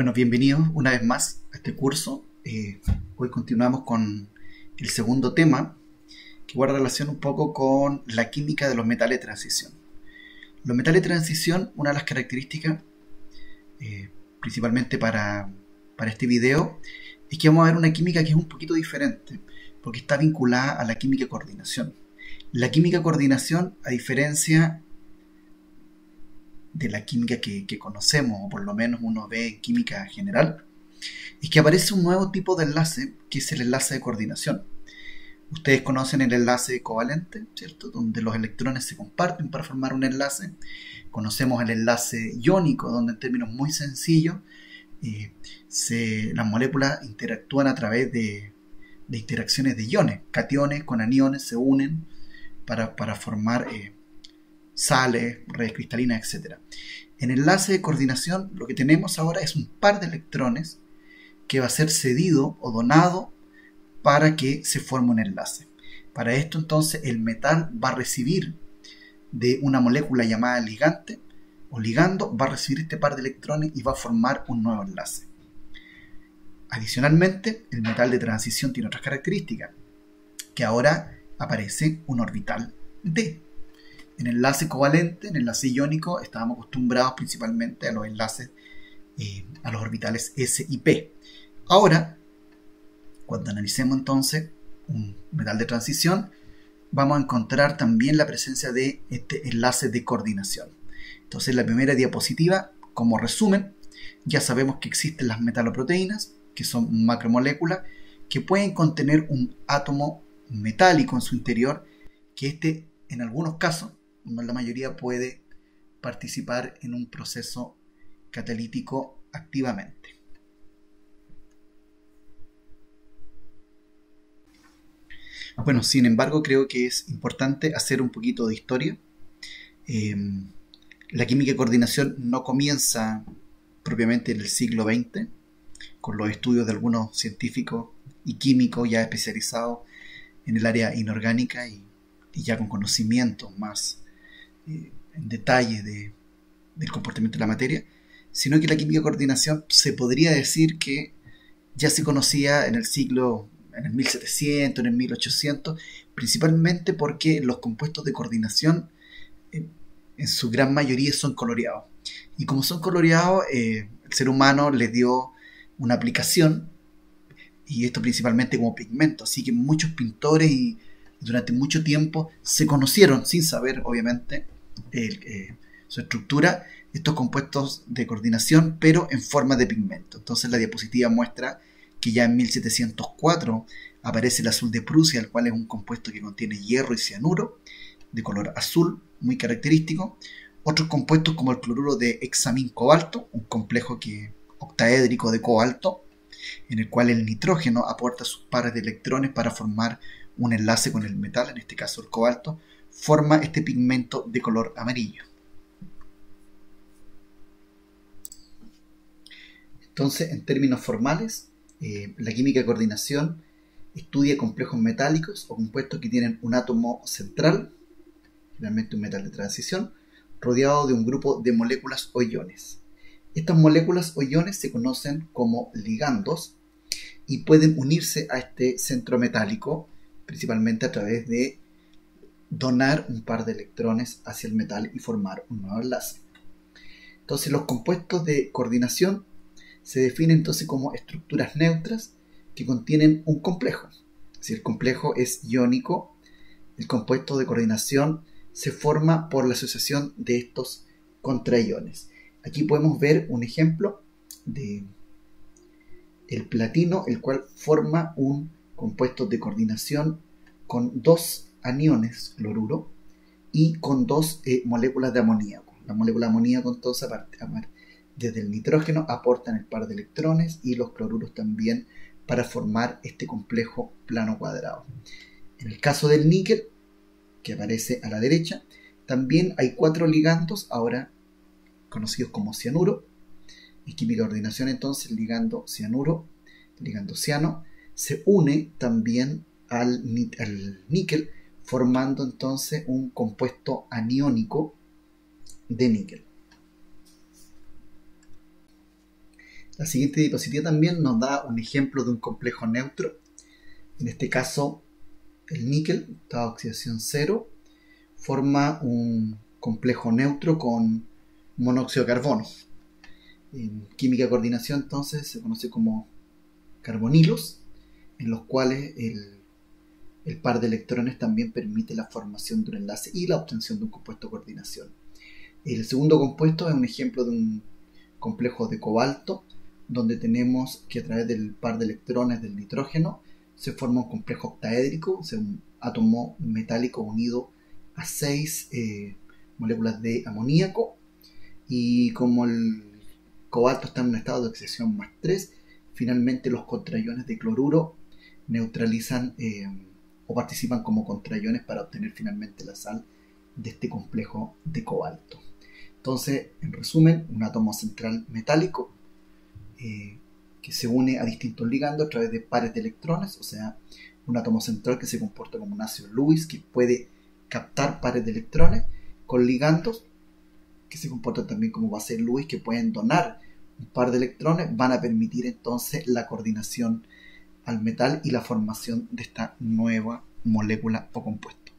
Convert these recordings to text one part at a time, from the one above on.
Bueno, bienvenidos una vez más a este curso. Hoy continuamos con el segundo tema que guarda relación un poco con la química de los metales de transición. Los metales de transición, una de las características, principalmente para este video, es que vamos a ver una química que es un poquito diferente, porque está vinculada a la química de coordinación. La química de coordinación, a diferencia de la química que conocemos, o por lo menos uno ve en química general, es que aparece un nuevo tipo de enlace, que es el enlace de coordinación. Ustedes conocen el enlace covalente, ¿cierto? Donde los electrones se comparten para formar un enlace. Conocemos el enlace iónico, donde en términos muy sencillos las moléculas interactúan a través de interacciones de iones. Cationes con aniones se unen para formar sales, redes cristalinas, etc. En el enlace de coordinación lo que tenemos ahora es un par de electrones que va a ser cedido o donado para que se forme un enlace. Para esto entonces el metal va a recibir de una molécula llamada ligante o ligando, va a recibir este par de electrones y va a formar un nuevo enlace. Adicionalmente, el metal de transición tiene otras características, que ahora aparece un orbital D. En el enlace covalente, en el enlace iónico, estábamos acostumbrados principalmente a los enlaces, a los orbitales S y P. Ahora, cuando analicemos entonces un metal de transición, vamos a encontrar también la presencia de este enlace de coordinación. Entonces, en la primera diapositiva, como resumen, ya sabemos que existen las metaloproteínas, que son macromoléculas, que pueden contener un átomo metálico en su interior, que en algunos casos, no en la mayoría, puede participar en un proceso catalítico activamente. Bueno, sin embargo, creo que es importante hacer un poquito de historia. La química de coordinación no comienza propiamente en el siglo XX, con los estudios de algunos científicos y químicos ya especializados en el área inorgánica y ya con conocimientos más en detalle del comportamiento de la materia, sino que la química de coordinación se podría decir que ya se conocía en el 1700, en el 1800, principalmente porque los compuestos de coordinación en su gran mayoría son coloreados. Y como son coloreados, el ser humano les dio una aplicación, y esto principalmente como pigmento, así que muchos pintores y durante mucho tiempo se conocieron, sin saber obviamente su estructura, estos compuestos de coordinación, pero en forma de pigmento. Entonces la diapositiva muestra que ya en 1704 aparece el azul de Prusia, el cual es un compuesto que contiene hierro y cianuro, de color azul, muy característico. Otros compuestos como el cloruro de hexamin-cobalto, un complejo octaédrico de cobalto, en el cual el nitrógeno aporta sus pares de electrones para formar un enlace con el metal, en este caso el cobalto, forma este pigmento de color amarillo. Entonces, en términos formales, la química de coordinación estudia complejos metálicos o compuestos que tienen un átomo central, generalmente un metal de transición, rodeado de un grupo de moléculas o iones. Estas moléculas o iones se conocen como ligandos y pueden unirse a este centro metálico principalmente a través de donar un par de electrones hacia el metal y formar un nuevo enlace. Entonces los compuestos de coordinación se definen entonces como estructuras neutras que contienen un complejo. Si el complejo es iónico, el compuesto de coordinación se forma por la asociación de estos contraiones. Aquí podemos ver un ejemplo de el platino, el cual forma un compuesto de coordinación con dos aniones cloruro y con dos moléculas de amoníaco. La molécula de amoníaco entonces desde el nitrógeno aportan el par de electrones y los cloruros también para formar este complejo plano cuadrado. En el caso del níquel, que aparece a la derecha, también hay 4 ligandos, ahora conocidos como cianuro. En química de coordinación entonces el ligando cianuro, ligando ciano, se une también al níquel, formando entonces un compuesto aniónico de níquel. La siguiente diapositiva también nos da un ejemplo de un complejo neutro. En este caso, el níquel, estado de oxidación 0, forma un complejo neutro con monóxido de carbono. En química de coordinación, entonces, se conoce como carbonilos, en los cuales el par de electrones también permite la formación de un enlace y la obtención de un compuesto de coordinación. El segundo compuesto es un ejemplo de un complejo de cobalto, donde tenemos que a través del par de electrones del nitrógeno se forma un complejo octaédrico, o sea, un átomo metálico unido a 6 moléculas de amoníaco, y como el cobalto está en un estado de oxidación +3, finalmente los contraiones de cloruro neutralizan o participan como contraiones para obtener finalmente la sal de este complejo de cobalto. Entonces, en resumen, un átomo central metálico que se une a distintos ligandos a través de pares de electrones, o sea, un átomo central que se comporta como un ácido Lewis, que puede captar pares de electrones, con ligandos que se comportan también como bases Lewis, que pueden donar un par de electrones, van a permitir entonces la coordinación al metal y la formación de esta nueva molécula o compuesto.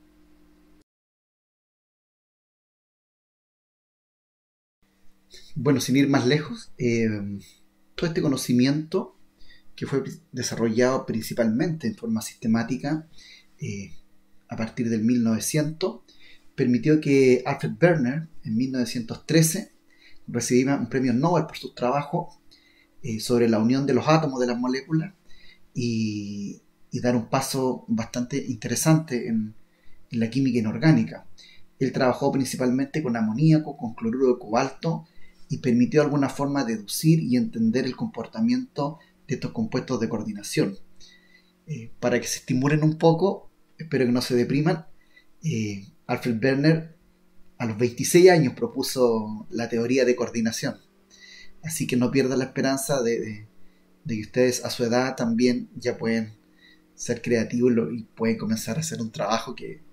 Bueno, sin ir más lejos, todo este conocimiento que fue desarrollado principalmente en forma sistemática a partir del 1900, permitió que Alfred Werner en 1913 recibiera un premio Nobel por su trabajo sobre la unión de los átomos de las moléculas y dar un paso bastante interesante en la química inorgánica. Él trabajó principalmente con amoníaco, con cloruro de cobalto, y permitió de alguna forma deducir y entender el comportamiento de estos compuestos de coordinación. Para que se estimulen un poco, espero que no se depriman, Alfred Werner a los 26 años propuso la teoría de coordinación. Así que no pierdan la esperanza de que ustedes a su edad también ya pueden ser creativos y pueden comenzar a hacer un trabajo que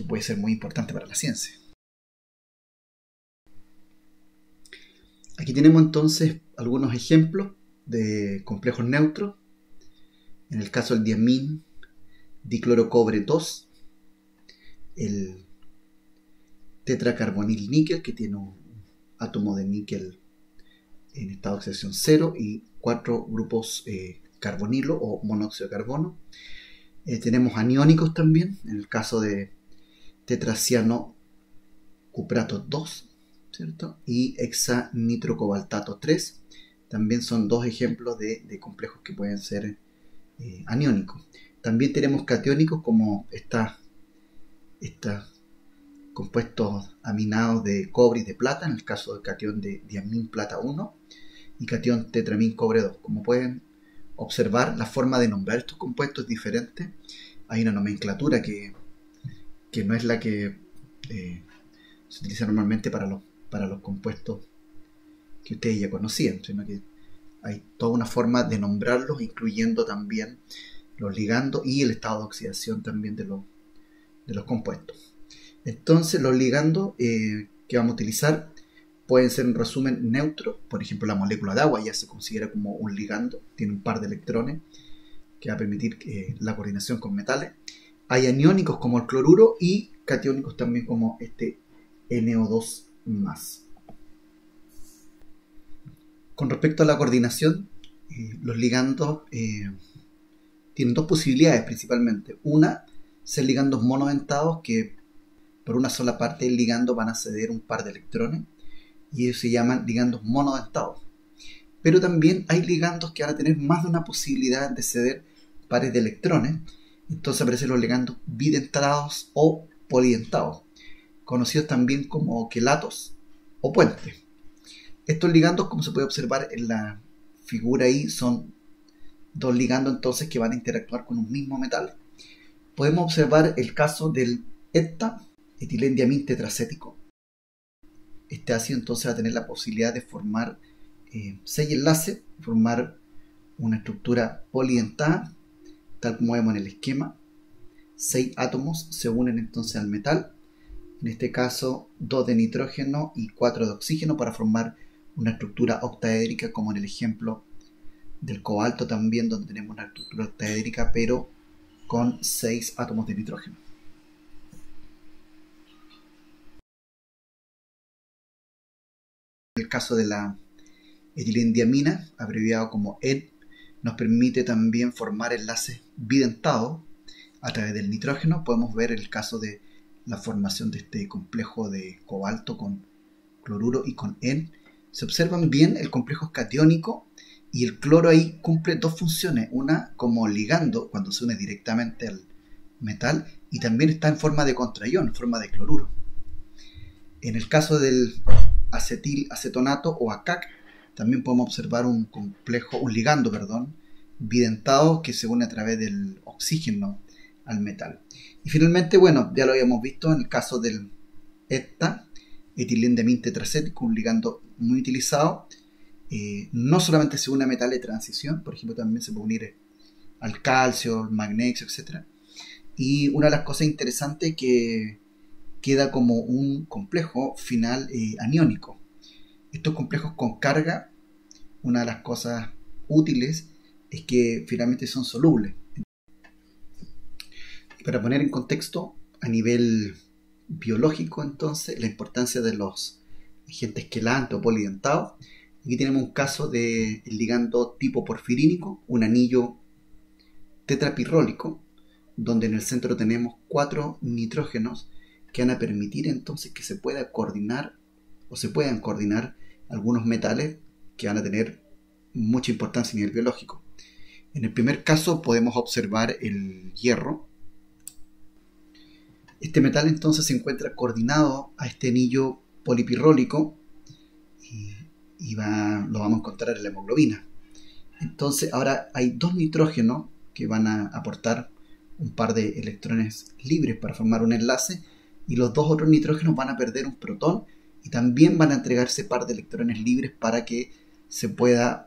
puede ser muy importante para la ciencia. Aquí tenemos entonces algunos ejemplos de complejos neutros. En el caso del diamín diclorocobre 2, el tetracarbonil níquel, que tiene un átomo de níquel en estado de oxidación 0 y 4 grupos carbonilo o monóxido de carbono. Tenemos aniónicos también, en el caso de tetraciano cuprato 2, ¿cierto? Y hexanitrocobaltato 3. También son dos ejemplos de complejos que pueden ser aniónicos. También tenemos catiónicos como estos compuestos aminados de cobre y de plata, en el caso del catión de diamín plata 1 y catión tetramín cobre 2. Como pueden observar, la forma de nombrar estos compuestos es diferente. Hay una nomenclatura que no es la que se utiliza normalmente para los compuestos que ustedes ya conocían, sino que hay toda una forma de nombrarlos, incluyendo también los ligandos y el estado de oxidación también de los compuestos. Entonces, los ligandos que vamos a utilizar pueden ser en resumen neutros. Por ejemplo, la molécula de agua ya se considera como un ligando, tiene un par de electrones que va a permitir la coordinación con metales. Hay aniónicos como el cloruro y catiónicos también como este NO2+. Con respecto a la coordinación, los ligandos tienen dos posibilidades principalmente. Una, ser ligandos monoventados que por una sola parte del ligando van a ceder un par de electrones, y ellos se llaman ligandos monoventados. Pero también hay ligandos que van a tener más de una posibilidad de ceder pares de electrones. Entonces aparecen los ligandos bidentados o polidentados, conocidos también como quelatos o puentes. Estos ligandos, como se puede observar en la figura ahí, son dos ligandos entonces que van a interactuar con un mismo metal. Podemos observar el caso del ETA, etilendiamín tetracético. Este ácido entonces va a tener la posibilidad de formar 6 enlaces, formar una estructura polidentada, tal como vemos en el esquema. 6 átomos se unen entonces al metal, en este caso 2 de nitrógeno y 4 de oxígeno para formar una estructura octaédrica, como en el ejemplo del cobalto también, donde tenemos una estructura octaédrica pero con 6 átomos de nitrógeno. En el caso de la etilendiamina, abreviado como ED, nos permite también formar enlaces bidentados a través del nitrógeno. Podemos ver el caso de la formación de este complejo de cobalto con cloruro y con N. Se observan bien, el complejo es catiónico y el cloro ahí cumple dos funciones. Una como ligando cuando se une directamente al metal, y también está en forma de contraión, en forma de cloruro. En el caso del acetilacetonato o ACAC, también podemos observar un ligando, bidentado que se une a través del oxígeno al metal. Y finalmente, bueno, ya lo habíamos visto en el caso del ETA, etilendiamina tetracético, un ligando muy utilizado. No solamente se une a metales de transición, por ejemplo, también se puede unir al calcio, al magnesio, etc. Y una de las cosas interesantes es que queda como un complejo final aniónico. Estos complejos con carga, una de las cosas útiles es que finalmente son solubles. Para poner en contexto, a nivel biológico, entonces, la importancia de los agentes quelantes o polidentados. Aquí tenemos un caso del ligando tipo porfirínico, un anillo tetrapirrólico, donde en el centro tenemos 4 nitrógenos que van a permitir entonces que se pueda coordinar o se puedan coordinar algunos metales que van a tener mucha importancia a nivel biológico. En el primer caso podemos observar el hierro. Este metal entonces se encuentra coordinado a este anillo polipirrólico y lo vamos a encontrar en la hemoglobina. Entonces ahora hay 2 nitrógenos que van a aportar un par de electrones libres para formar un enlace, y los 2 otros nitrógenos van a perder un protón y también van a entregarse par de electrones libres para que se pueda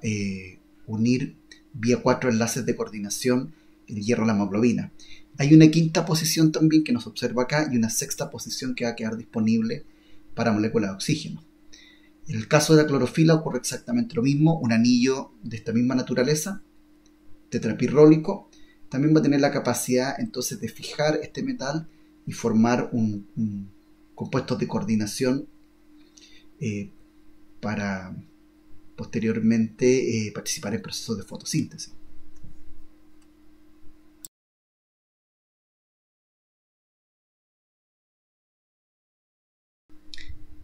unir vía 4 enlaces de coordinación el hierro a la hemoglobina. Hay una quinta posición también que nos observa acá y una sexta posición que va a quedar disponible para moléculas de oxígeno. En el caso de la clorofila ocurre exactamente lo mismo. Un anillo de esta misma naturaleza, tetrapirrólico, también va a tener la capacidad entonces de fijar este metal y formar un compuesto de coordinación para posteriormente participar en procesos de fotosíntesis.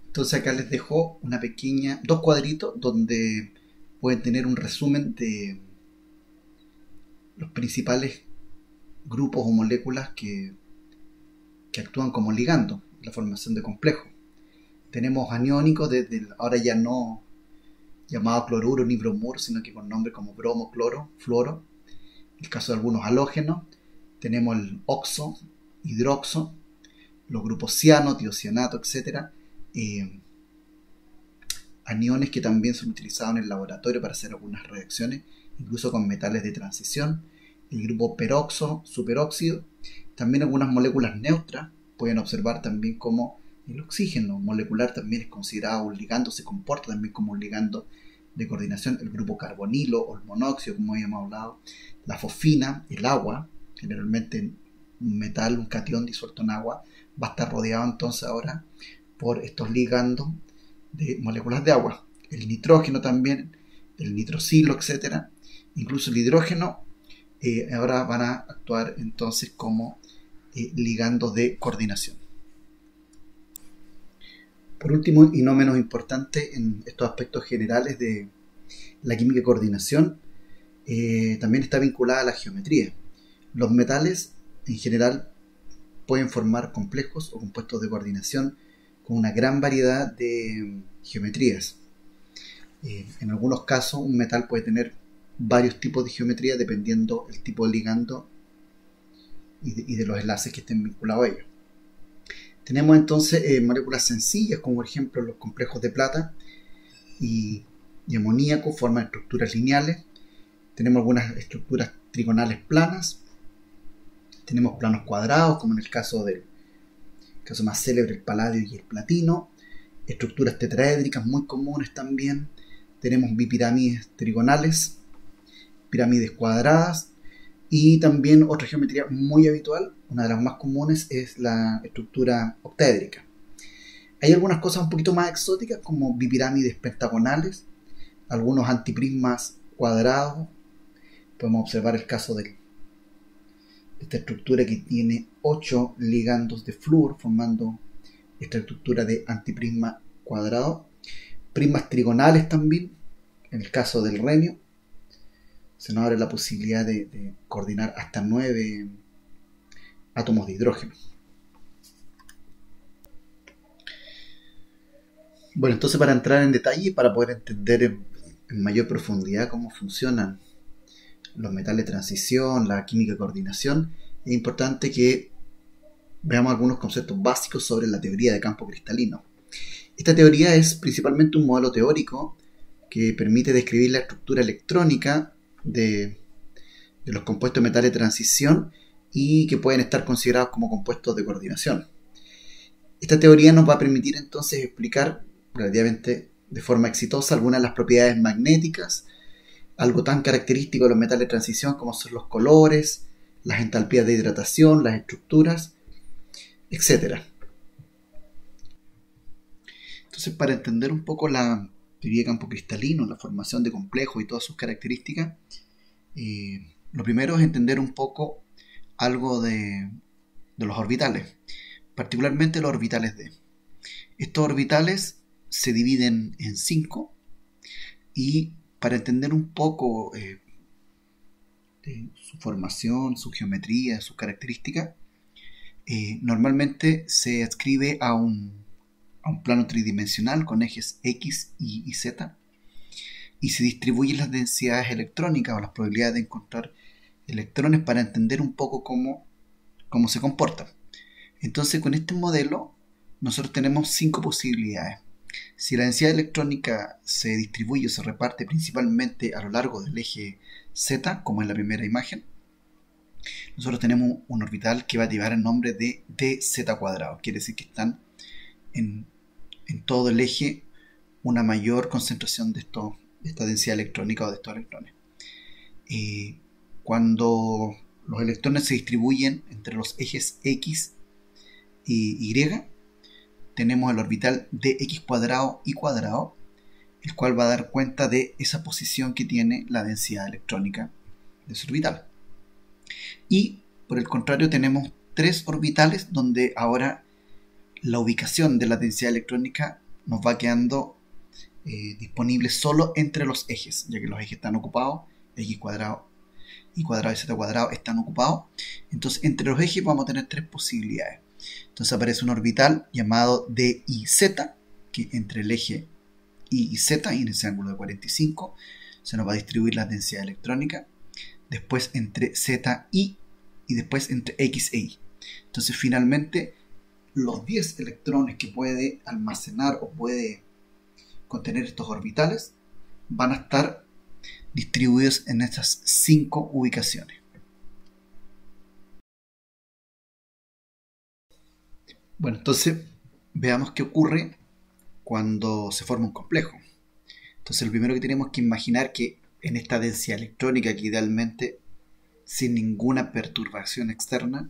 Entonces acá les dejo dos cuadritos donde pueden tener un resumen de los principales grupos o moléculas que actúan como ligando, la formación de complejos. Tenemos aniónicos desde ahora ya no llamado cloruro ni bromuro, sino que con nombres como bromo, cloro, fluoro. En el caso de algunos halógenos tenemos el oxo, hidroxo, los grupos ciano, tiocianato, etc. Aniones que también son utilizados en el laboratorio para hacer algunas reacciones, incluso con metales de transición. El grupo peroxo, superóxido. También algunas moléculas neutras pueden observar también como el oxígeno molecular también es considerado un ligando, se comporta también como un ligando de coordinación. El grupo carbonilo o el monóxido, como habíamos hablado. La fosfina, el agua, generalmente un metal, un catión disuelto en agua, va a estar rodeado entonces ahora por estos ligandos de moléculas de agua. El nitrógeno también, el nitrocilo, etc. Incluso el hidrógeno ahora van a actuar entonces como ligandos de coordinación. Por último, y no menos importante en estos aspectos generales de la química de coordinación, también está vinculada a la geometría. Los metales en general pueden formar complejos o compuestos de coordinación con una gran variedad de geometrías. En algunos casos un metal puede tener varios tipos de geometría dependiendo el tipo de ligando y de los enlaces que estén vinculados a ellos. Tenemos entonces moléculas sencillas, como por ejemplo los complejos de plata y amoníaco, forman estructuras lineales. Tenemos algunas estructuras trigonales planas. Tenemos planos cuadrados, como en el caso más célebre, el paladio y el platino. estructuras tetraédricas muy comunes también. Tenemos bipirámides trigonales, pirámides cuadradas y también otra geometría muy habitual, una de las más comunes, es la estructura octaédrica. Hay algunas cosas un poquito más exóticas como bipirámides pentagonales, algunos antiprismas cuadrados. Podemos observar el caso de esta estructura que tiene 8 ligandos de flúor formando esta estructura de antiprisma cuadrado. Prismas trigonales también, en el caso del renio. Se nos abre la posibilidad de coordinar hasta 9 átomos de hidrógeno. Bueno, entonces para entrar en detalle y para poder entender en mayor profundidad cómo funcionan los metales de transición, la química de coordinación, es importante que veamos algunos conceptos básicos sobre la teoría de campo cristalino. Esta teoría es principalmente un modelo teórico que permite describir la estructura electrónica de los compuestos de metales de transición y que pueden estar considerados como compuestos de coordinación. Esta teoría nos va a permitir entonces explicar relativamente de forma exitosa algunas de las propiedades magnéticas, algo tan característico de los metales de transición como son los colores, las entalpías de hidratación, las estructuras, etc. Entonces, para entender un poco la teoría de campo cristalino, la formación de complejos y todas sus características, lo primero es entender un poco algo de los orbitales, particularmente los orbitales d. Estos orbitales se dividen en 5 y para entender un poco de su formación, su geometría, sus características, normalmente se adscribe a un plano tridimensional con ejes X, Y Z y se distribuyen las densidades electrónicas o las probabilidades de encontrar electrones para entender un poco cómo se comportan. Entonces, con este modelo nosotros tenemos 5 posibilidades. Si la densidad electrónica se distribuye o se reparte principalmente a lo largo del eje Z, como en la primera imagen, nosotros tenemos un orbital que va a llevar el nombre de dz cuadrado. Quiere decir que están en todo el eje una mayor concentración de esta densidad electrónica o de estos electrones. Cuando los electrones se distribuyen entre los ejes X y Y, tenemos el orbital dx cuadrado y cuadrado, el cual va a dar cuenta de esa posición que tiene la densidad electrónica de su orbital. Y por el contrario tenemos 3 orbitales donde ahora la ubicación de la densidad electrónica nos va quedando disponible solo entre los ejes, ya que los ejes están ocupados, x cuadrado y z cuadrado están ocupados. Entonces entre los ejes vamos a tener 3 posibilidades. Entonces aparece un orbital llamado DIZ, que entre el eje Y y Z, y en ese ángulo de 45, se nos va a distribuir la densidad electrónica. Después entre Z y después entre X e Y. Entonces finalmente los 10 electrones que puede almacenar o puede contener estos orbitales van a estar distribuidos en estas 5 ubicaciones. Bueno, entonces veamos qué ocurre cuando se forma un complejo. Entonces lo primero que tenemos que imaginar que en esta densidad electrónica, que idealmente sin ninguna perturbación externa,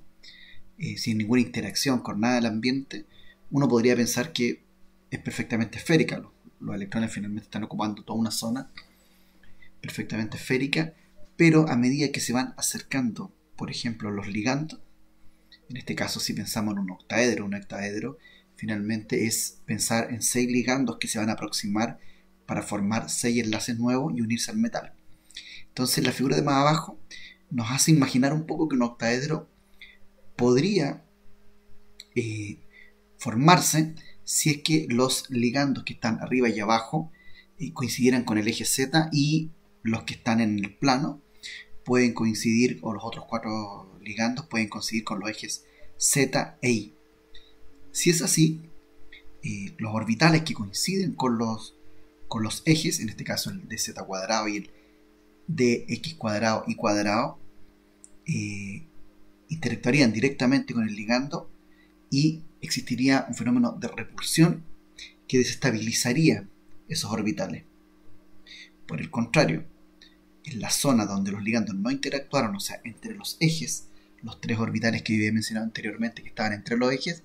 sin ninguna interacción con nada del ambiente, uno podría pensar que es perfectamente esférica. Los electrones finalmente están ocupando toda una zona perfectamente esférica, pero a medida que se van acercando, por ejemplo, los ligandos, en este caso si pensamos en un octaedro finalmente es pensar en 6 ligandos que se van a aproximar para formar 6 enlaces nuevos y unirse al metal. Entonces la figura de más abajo nos hace imaginar un poco que un octaedro podría formarse si es que los ligandos que están arriba y abajo coincidieran con el eje Z, y los que están en el plano pueden coincidir, o los otros 4 ligandos pueden coincidir con los ejes Z e Y. Si es así, los orbitales que coinciden con los ejes, en este caso el dz cuadrado y el dx cuadrado y cuadrado, interactuarían directamente con el ligando y existiría un fenómeno de repulsión que desestabilizaría esos orbitales. Por el contrario, en la zona donde los ligandos no interactuaron, o sea, entre los ejes, los tres orbitales que había mencionado anteriormente que estaban entre los ejes,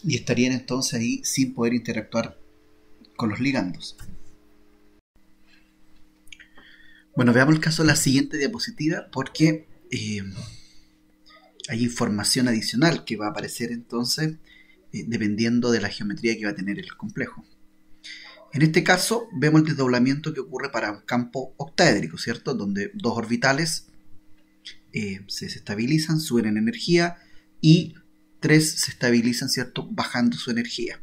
y estarían entonces ahí sin poder interactuar con los ligandos. Bueno, veamos el caso de la siguiente diapositiva porque hay información adicional que va a aparecer entonces dependiendo de la geometría que va a tener el complejo. En este caso vemos el desdoblamiento que ocurre para un campo octaédrico, ¿cierto? Donde dos orbitales se estabilizan, suben en energía y tres se estabilizan, ¿cierto? Bajando su energía.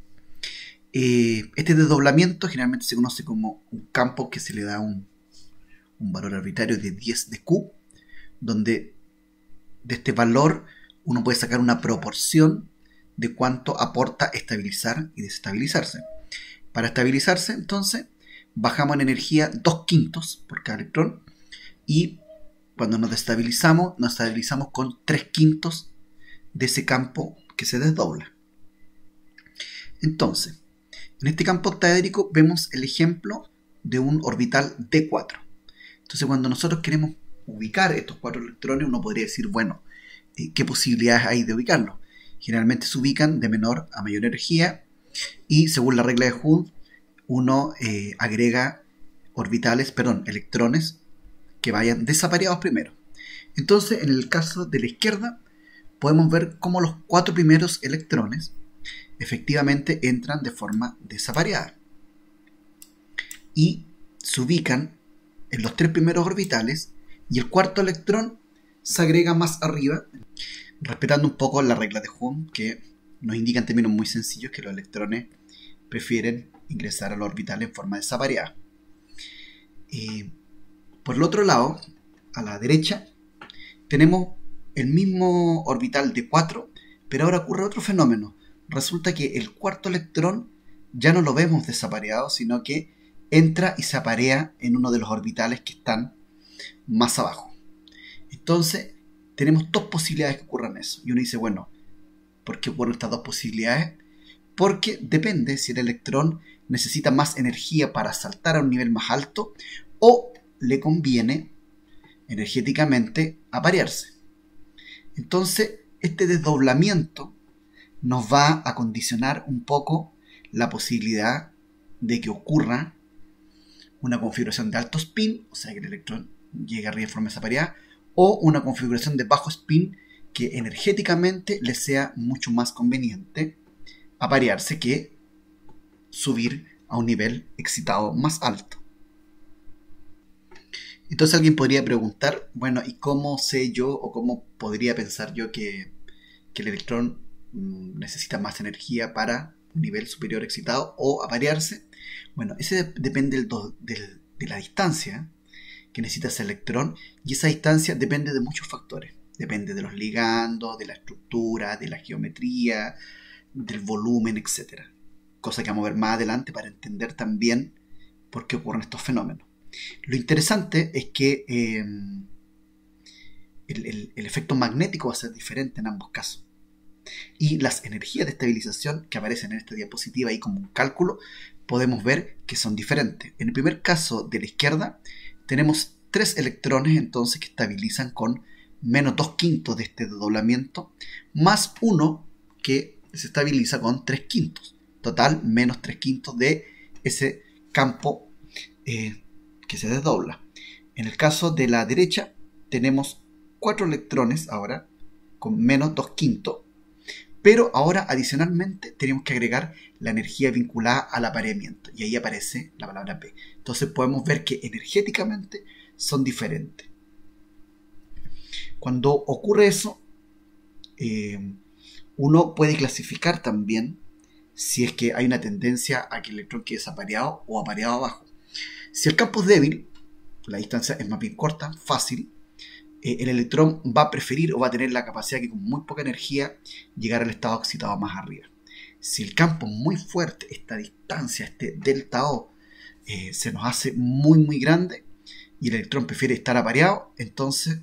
Este desdoblamiento generalmente se conoce como un campo que se le da un valor arbitrario de 10 de Q, donde de este valor uno puede sacar una proporción de cuánto aporta estabilizar y desestabilizarse. Para estabilizarse, entonces, bajamos en energía 2/5 por cada electrón y cuando nos estabilizamos con 3/5 de ese campo que se desdobla. Entonces, en este campo octaédrico vemos el ejemplo de un orbital D4. Entonces, cuando nosotros queremos ubicar estos 4 electrones, uno podría decir, bueno, ¿qué posibilidades hay de ubicarlos? Generalmente se ubican de menor a mayor energía y según la regla de Hund, uno agrega electrones que vayan desapareados primero. Entonces, en el caso de la izquierda, podemos ver cómo los 4 primeros electrones efectivamente entran de forma desapareada y se ubican en los 3 primeros orbitales y el cuarto electrón se agrega más arriba, respetando un poco la regla de Hund que nos indica en términos muy sencillos que los electrones prefieren ingresar a los orbitales en forma desapareada. Por el otro lado, a la derecha, tenemos el mismo orbital de 4, pero ahora ocurre otro fenómeno. Resulta que el cuarto electrón ya no lo vemos desapareado, sino que entra y se aparea en uno de los orbitales que están más abajo. Entonces, tenemos dos posibilidades que ocurran eso. Y uno dice, bueno, ¿por qué ocurren estas dos posibilidades? Porque depende si el electrón necesita más energía para saltar a un nivel más alto o le conviene energéticamente aparearse. Entonces, este desdoblamiento nos va a condicionar un poco la posibilidad de que ocurra una configuración de alto spin, o sea que el electrón llegue arriba de forma desapareada, o una configuración de bajo spin que energéticamente le sea mucho más conveniente aparearse que subir a un nivel excitado más alto. Entonces alguien podría preguntar, bueno, ¿y cómo sé yo o cómo podría pensar yo que el electrón necesita más energía para un nivel superior excitado o aparearse? Bueno, ese depende de la distancia que necesita ese electrón y esa distancia depende de muchos factores. Depende de los ligandos, de la estructura, de la geometría, del volumen, etc. Cosa que vamos a ver más adelante para entender también por qué ocurren estos fenómenos. Lo interesante es que el efecto magnético va a ser diferente en ambos casos. Y las energías de estabilización que aparecen en esta diapositiva ahí como un cálculo, podemos ver que son diferentes. En el primer caso de la izquierda, tenemos 3 electrones entonces que estabilizan con menos 2/5 de este desdoblamiento, más uno que se estabiliza con 3/5. Total, menos 3/5 de ese campo que se desdobla. En el caso de la derecha, tenemos 4 electrones ahora con menos 2/5. Pero ahora adicionalmente tenemos que agregar la energía vinculada al apareamiento. Y ahí aparece la palabra P. Entonces podemos ver que energéticamente son diferentes. Cuando ocurre eso, uno puede clasificar también si es que hay una tendencia a que el electrón quede desapareado o apareado abajo. Si el campo es débil, la distancia es más bien corta, fácil, el electrón va a preferir o va a tener la capacidad que con muy poca energía llegar al estado excitado más arriba. Si el campo es muy fuerte, esta distancia, este delta O, se nos hace muy muy grande y el electrón prefiere estar apareado, entonces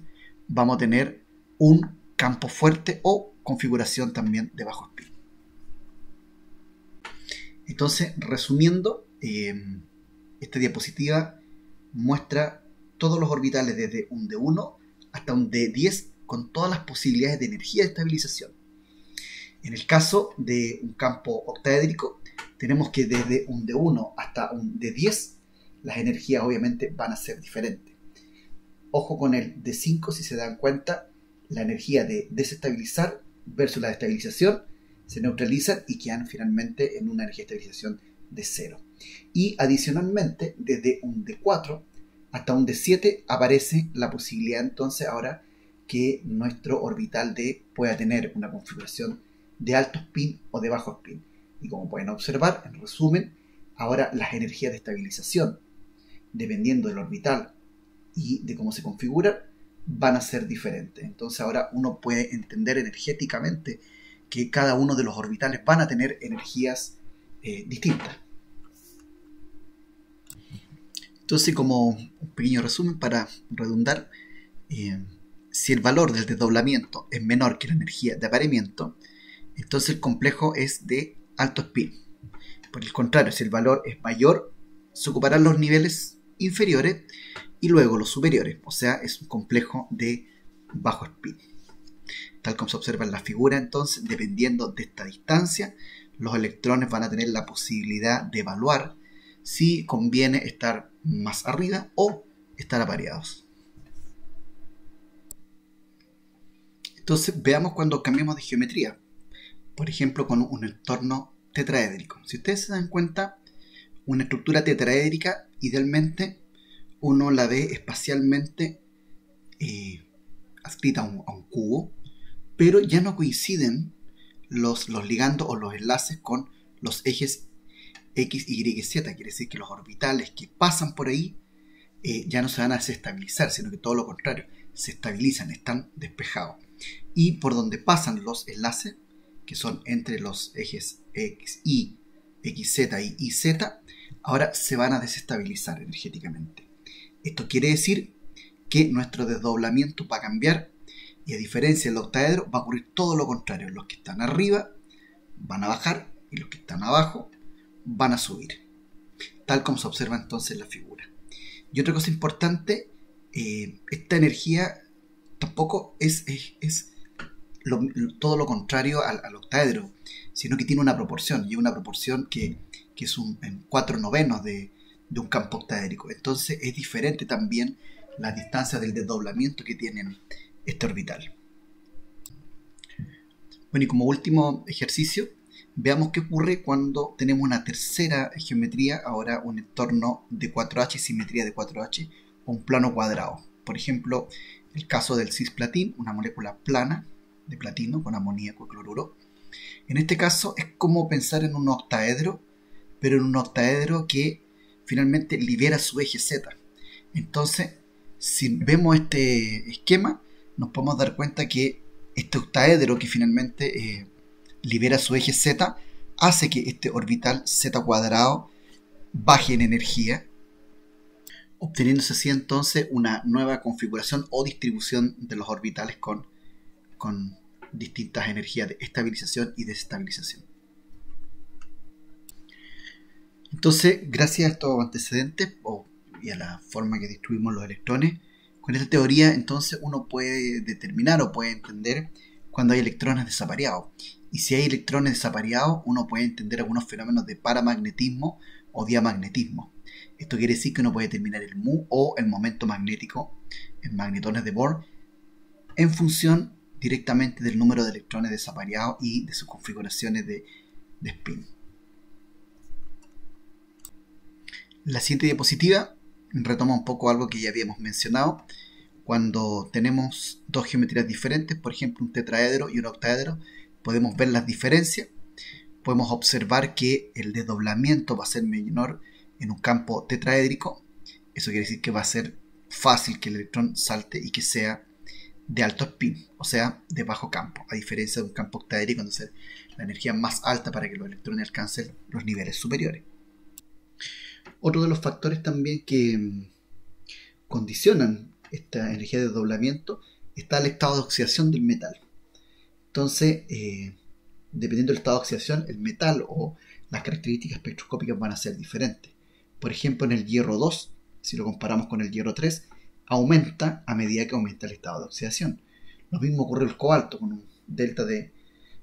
vamos a tener un campo fuerte o configuración también de bajo spin. Entonces, resumiendo, esta diapositiva muestra todos los orbitales desde un D1 hasta un D10 con todas las posibilidades de energía de estabilización. En el caso de un campo octaédrico, tenemos que desde un D1 hasta un D10 las energías obviamente van a ser diferentes. Ojo con el D5, si se dan cuenta, la energía de desestabilizar versus la de estabilización se neutralizan y quedan finalmente en una energía de estabilización de 0. Y adicionalmente, desde un D4 hasta un D7 aparece la posibilidad entonces ahora que nuestro orbital D pueda tener una configuración de alto spin o de bajo spin. Y como pueden observar, en resumen, ahora las energías de estabilización, dependiendo del orbital y de cómo se configuran, van a ser diferentes. Entonces ahora uno puede entender energéticamente que cada uno de los orbitales van a tener energías distintas. Entonces, como un pequeño resumen para redundar, si el valor del desdoblamiento es menor que la energía de apareamiento, entonces el complejo es de alto spin. Por el contrario, si el valor es mayor, se ocuparán los niveles inferiores y luego los superiores, o sea, es un complejo de bajo spin. Tal como se observa en la figura, entonces, dependiendo de esta distancia, los electrones van a tener la posibilidad de evaluar si conviene estar más arriba o estar apareados. Entonces, veamos cuando cambiamos de geometría. Por ejemplo, con un entorno tetraédrico. Si ustedes se dan cuenta, una estructura tetraédrica, idealmente, uno la ve espacialmente adscrita a un cubo, pero ya no coinciden los ligandos o los enlaces con los ejes X, Y, Z. Quiere decir que los orbitales que pasan por ahí ya no se van a desestabilizar, sino que todo lo contrario, se estabilizan, están despejados. Y por donde pasan los enlaces, que son entre los ejes X, Y, XZ y YZ, ahora se van a desestabilizar energéticamente. Esto quiere decir que nuestro desdoblamiento va a cambiar y a diferencia del octaedro va a ocurrir todo lo contrario. Los que están arriba van a bajar y los que están abajo van a subir, tal como se observa entonces en la figura. Y otra cosa importante, esta energía tampoco es todo lo contrario al octaedro, sino que tiene una proporción, y una proporción que es en 4/9 de un campo octaédrico. Entonces es diferente también la distancia del desdoblamiento que tienen este orbital. Bueno, y como último ejercicio, veamos qué ocurre cuando tenemos una tercera geometría, ahora un entorno de 4H, simetría de 4H, o un plano cuadrado. Por ejemplo, el caso del cisplatín, una molécula plana de platino con amoníaco y cloruro. En este caso es como pensar en un octaedro, pero en un octaedro que finalmente libera su eje Z. Entonces, si vemos este esquema, nos podemos dar cuenta que este octaedro que finalmente libera su eje Z hace que este orbital Z cuadrado baje en energía, obteniéndose así entonces una nueva configuración o distribución de los orbitales con distintas energías de estabilización y desestabilización. Entonces, gracias a estos antecedentes y a la forma que distribuimos los electrones, con esta teoría entonces uno puede determinar o puede entender cuando hay electrones desapareados. Y si hay electrones desapareados, uno puede entender algunos fenómenos de paramagnetismo o diamagnetismo. Esto quiere decir que uno puede determinar el mu o el momento magnético en magnetones de Bohr en función directamente del número de electrones desapareados y de sus configuraciones de spin. La siguiente diapositiva retoma un poco algo que ya habíamos mencionado. Cuando tenemos dos geometrías diferentes, por ejemplo un tetraedro y un octaedro, podemos ver las diferencias. Podemos observar que el desdoblamiento va a ser menor en un campo tetraédrico. Eso quiere decir que va a ser fácil que el electrón salte y que sea de alto spin, o sea, de bajo campo, a diferencia de un campo octaédrico donde es la energía más alta para que los electrones alcancen los niveles superiores. Otro de los factores también que condicionan esta energía de desdoblamiento está el estado de oxidación del metal. Entonces, dependiendo del estado de oxidación, el metal o las características espectroscópicas van a ser diferentes. Por ejemplo, en el hierro 2, si lo comparamos con el hierro 3, aumenta a medida que aumenta el estado de oxidación. Lo mismo ocurre el cobalto, con un delta de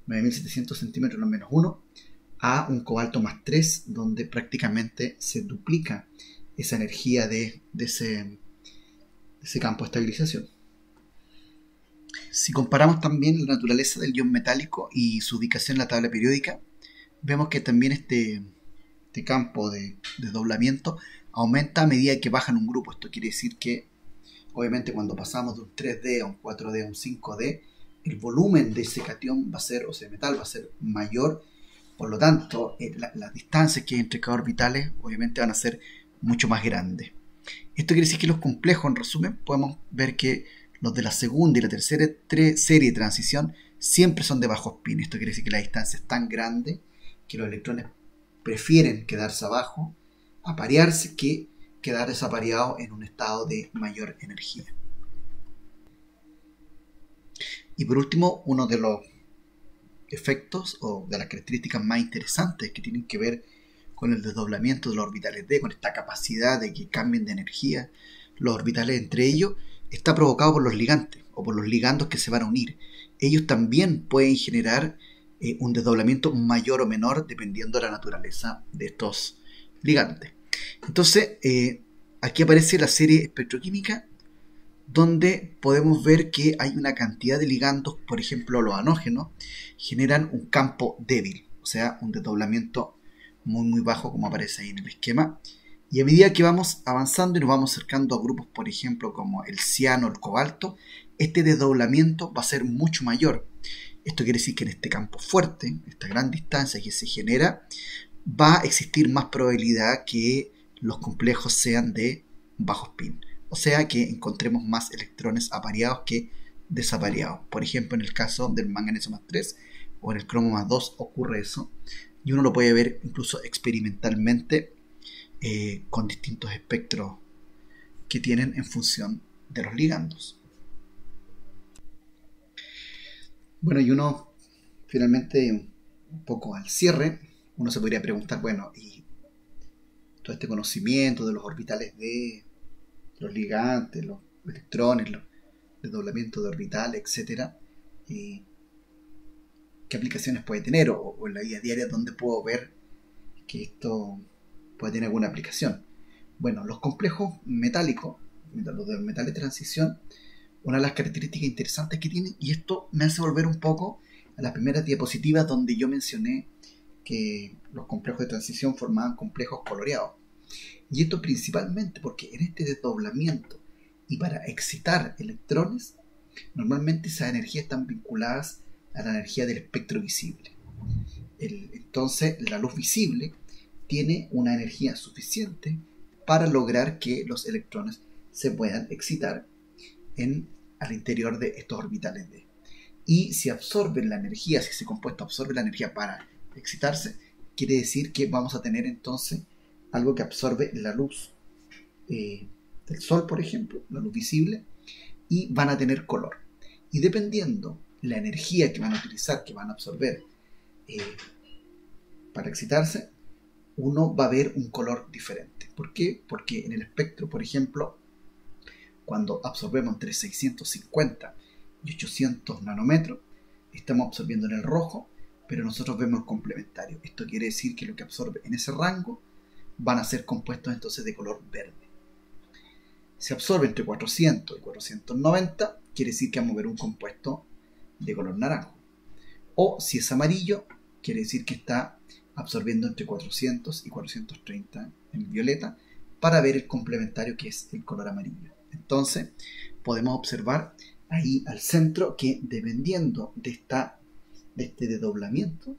9700 centímetros en menos 1 a un cobalto más 3, donde prácticamente se duplica esa energía de ese campo de estabilización. Si comparamos también la naturaleza del ion metálico y su ubicación en la tabla periódica, vemos que también este campo de desdoblamiento aumenta a medida que baja en un grupo. Esto quiere decir que, obviamente, cuando pasamos de un 3D a un 4D a un 5D, el volumen de ese catión va a ser, o ese metal va a ser mayor. Por lo tanto, las distancias que hay entre cada orbitales obviamente van a ser mucho más grandes. Esto quiere decir que los complejos, en resumen, podemos ver que los de la segunda y la tercera serie de transición siempre son de bajo spin. Esto quiere decir que la distancia es tan grande que los electrones prefieren quedarse abajo, aparearse, que quedar desapareados en un estado de mayor energía. Y por último, uno de los efectos o de las características más interesantes que tienen que ver con el desdoblamiento de los orbitales D, con esta capacidad de que cambien de energía los orbitales entre ellos, está provocado por los ligantes o por los ligandos que se van a unir. Ellos también pueden generar un desdoblamiento mayor o menor dependiendo de la naturaleza de estos ligantes. Entonces, aquí aparece la serie espectroquímica, donde podemos ver que hay una cantidad de ligandos, por ejemplo los halógenos, generan un campo débil, o sea, un desdoblamiento muy bajo, como aparece ahí en el esquema. Y a medida que vamos avanzando y nos vamos acercando a grupos, por ejemplo, como el ciano o el cobalto, este desdoblamiento va a ser mucho mayor. Esto quiere decir que en este campo fuerte, esta gran distancia que se genera, va a existir más probabilidad que los complejos sean de bajo spin. O sea, que encontremos más electrones apareados que desapareados. Por ejemplo, en el caso del manganeso más 3 o en el cromo más 2 ocurre eso. Y uno lo puede ver incluso experimentalmente con distintos espectros que tienen en función de los ligandos. Bueno, y uno finalmente, un poco al cierre, uno se podría preguntar, bueno, y todo este conocimiento de los orbitales de los ligantes, los electrones, los desdoblamientos de orbitales, etcétera, ¿qué aplicaciones puede tener? O en la vida diaria, ¿dónde puedo ver que esto puede tener alguna aplicación? Bueno, los complejos metálicos, los de metales de transición, una de las características interesantes que tienen, y esto me hace volver un poco a las primeras diapositivas donde yo mencioné que los complejos de transición formaban complejos coloreados. Y esto principalmente porque en este desdoblamiento y para excitar electrones, normalmente esas energías están vinculadas a la energía del espectro visible. Entonces, la luz visible tiene una energía suficiente para lograr que los electrones se puedan excitar al interior de estos orbitales D. Y si absorben la energía, si ese compuesto absorbe la energía para excitarse, quiere decir que vamos a tener entonces algo que absorbe la luz del sol, por ejemplo, la luz visible, y van a tener color. Y dependiendo la energía que van a utilizar, que van a absorber para excitarse, uno va a ver un color diferente. ¿Por qué? Porque en el espectro, por ejemplo, cuando absorbemos entre 650 y 800 nanómetros, estamos absorbiendo en el rojo, pero nosotros vemos el complementario. Esto quiere decir que lo que absorbe en ese rango van a ser compuestos entonces de color verde. Si absorbe entre 400 y 490, quiere decir que vamos a ver un compuesto de color naranjo. O si es amarillo, quiere decir que está absorbiendo entre 400 y 430 en violeta, para ver el complementario, que es el color amarillo. Entonces podemos observar ahí al centro que, dependiendo de este desdoblamiento,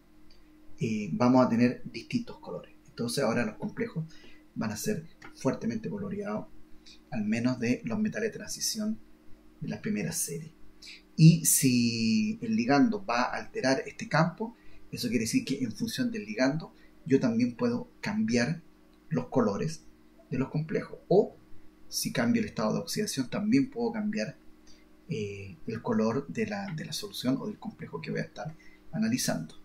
vamos a tener distintos colores. Entonces ahora los complejos van a ser fuertemente coloreados, al menos de los metales de transición de las primeras series. Y si el ligando va a alterar este campo, eso quiere decir que en función del ligando yo también puedo cambiar los colores de los complejos. O si cambio el estado de oxidación, también puedo cambiar el color de la solución o del complejo que voy a estar analizando.